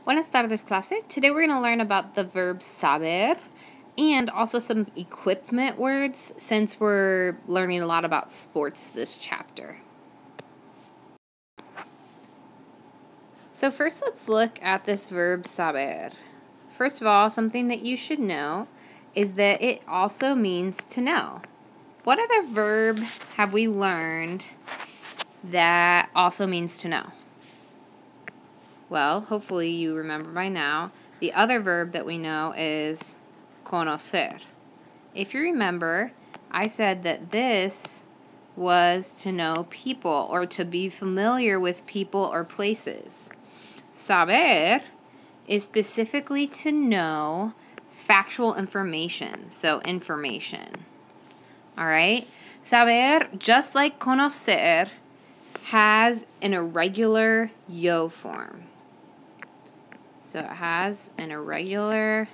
Buenas tardes, clase. Today we're going to learn about the verb saber and also some equipment words since we're learning a lot about sports this chapter. So first let's look at this verb saber. First of all, something that you should know is that it also means to know. What other verb have we learned that also means to know? Well, hopefully you remember by now, the other verb that we know is conocer. If you remember, I said that this was to know people or to be familiar with people or places. Saber is specifically to know factual information, so information. All right? Saber, just like conocer, has an irregular yo form. So it has an irregular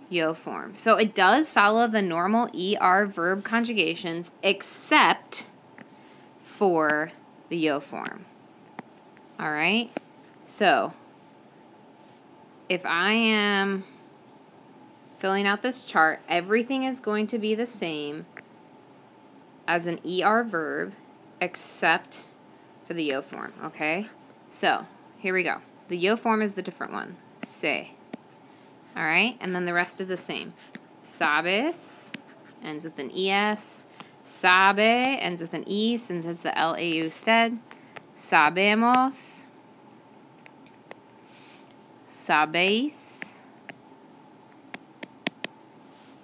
yo form. So it does follow the normal ER verb conjugations except for the yo form. All right? So if I am filling out this chart, everything is going to be the same as an ER verb except for the yo form, okay? So here we go. The yo form is the different one, se. All right, and then the rest is the same. Sabes ends with an es. Sabe ends with an e since it's the lau instead. Sabemos. Sabéis.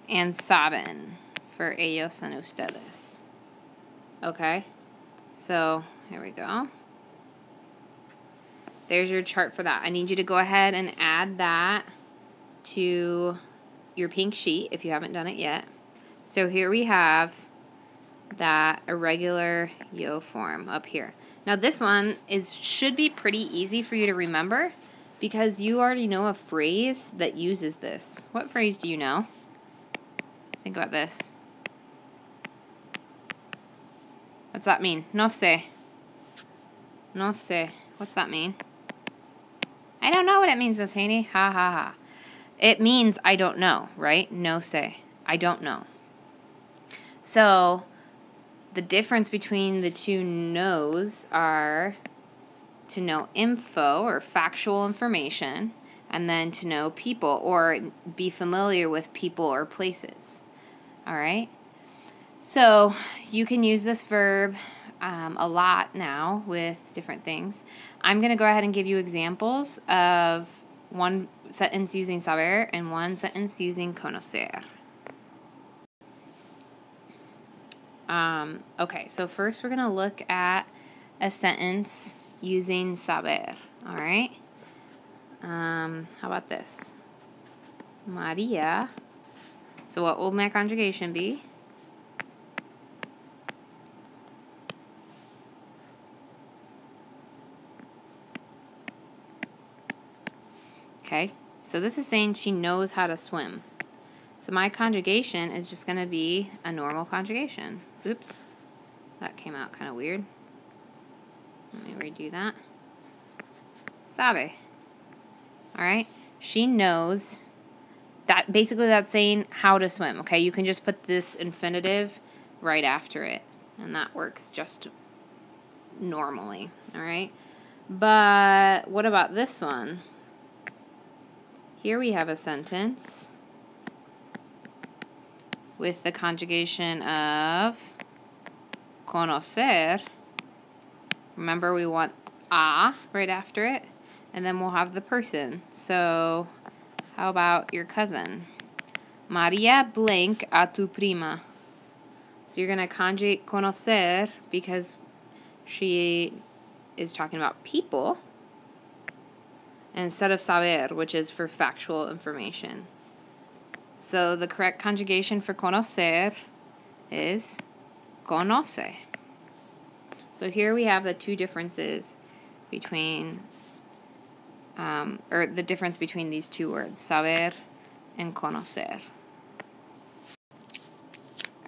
And saben for ellos and ustedes. Okay, so here we go. There's your chart for that. I need you to go ahead and add that to your pink sheet if you haven't done it yet. So here we have that irregular yo form up here. Now this one should be pretty easy for you to remember because you already know a phrase that uses this. What phrase do you know? Think about this. What's that mean? No sé. No sé. What's that mean? I don't know what it means, Miss Haney. Ha ha ha. It means I don't know, right? No sé. I don't know. So the difference between the two knows are to know info or factual information and then to know people or be familiar with people or places. All right? So you can use this verb a lot now with different things. I'm going to go ahead and give you examples of one sentence using saber and one sentence using conocer. Okay, so first we're going to look at a sentence using saber. All right? How about this? Maria. So what will my conjugation be? Okay, so this is saying she knows how to swim. So my conjugation is just going to be a normal conjugation. Oops, that came out kind of weird. Let me redo that. Sabe. All right, she knows that. Basically, that's saying how to swim. Okay, you can just put this infinitive right after it, and that works just normally. All right, but what about this one? Here we have a sentence with the conjugation of conocer. Remember, we want a right after it, and then we'll have the person. So how about your cousin? María blank a tu prima. So you're going to conjugate conocer because she is talking about people, instead of saber, which is for factual information. So the correct conjugation for conocer is conoce. So here we have the two differences between, or the difference between these two words, saber and conocer.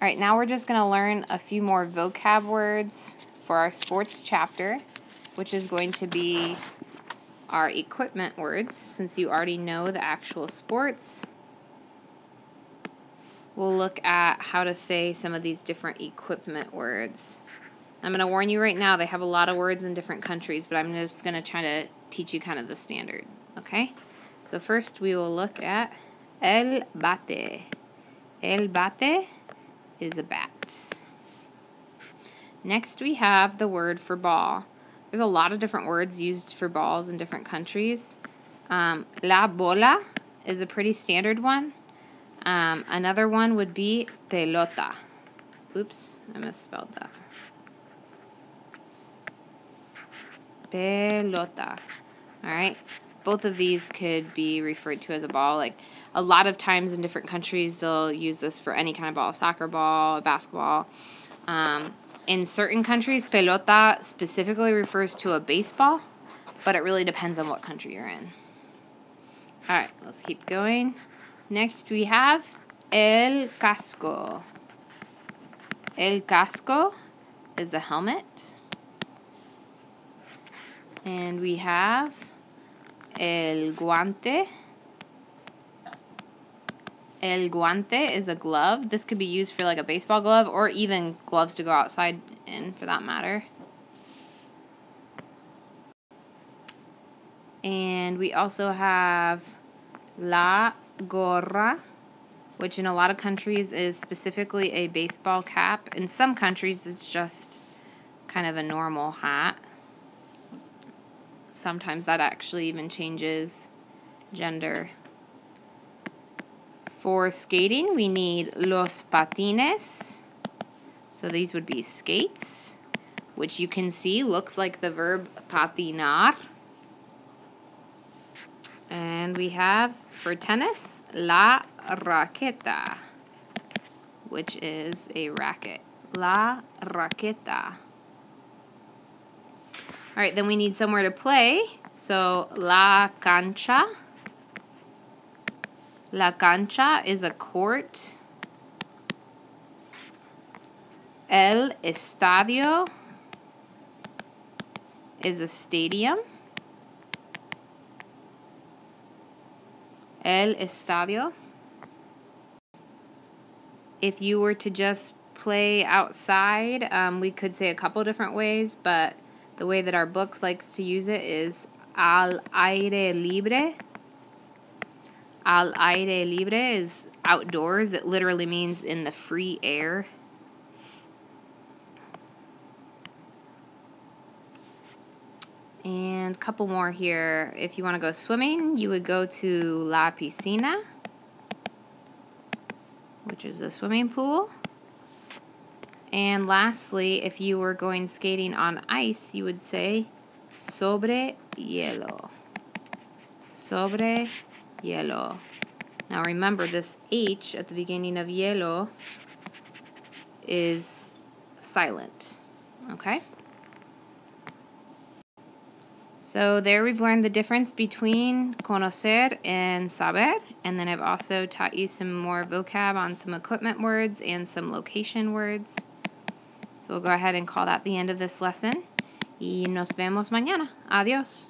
All right, now we're just going to learn a few more vocab words for our sports chapter, which is going to be our equipment words, since you already know the actual sports. We'll look at how to say some of these different equipment words. I'm going to warn you right now, they have a lot of words in different countries, but I'm just going to try to teach you kind of the standard, okay? So first we will look at el bate. El bate is a bat. Next we have the word for ball. There's a lot of different words used for balls in different countries. La bola is a pretty standard one. Another one would be pelota. Oops, I misspelled that. Pelota. Alright, both of these could be referred to as a ball. Like, a lot of times in different countries, they'll use this for any kind of ball, soccer ball, basketball. In certain countries, pelota specifically refers to a baseball, but it really depends on what country you're in. Alright, let's keep going. Next we have el casco. El casco is a helmet. And we have el guante. El guante is a glove. This could be used for like a baseball glove or even gloves to go outside in, for that matter. And we also have la gorra, which in a lot of countries is specifically a baseball cap. In some countries it's just kind of a normal hat. Sometimes that actually even changes gender. For skating, we need los patines. So these would be skates, which you can see looks like the verb patinar. And we have, for tennis, la raqueta, which is a racket. La raqueta. Alright, then we need somewhere to play. So, la cancha. La cancha is a court. El estadio is a stadium. El estadio. If you were to just play outside, we could say a couple different ways, but the way that our book likes to use it is al aire libre. Al aire libre is outdoors. It literally means in the free air. And a couple more here. If you want to go swimming, you would go to la piscina, which is a swimming pool. And lastly, if you were going skating on ice, you would say sobre hielo. Sobre hielo. Now remember, this H at the beginning of hielo is silent. Okay? So there we've learned the difference between conocer and saber, and then I've also taught you some more vocab on some equipment words and some location words. So we'll go ahead and call that the end of this lesson. Y nos vemos mañana. Adiós.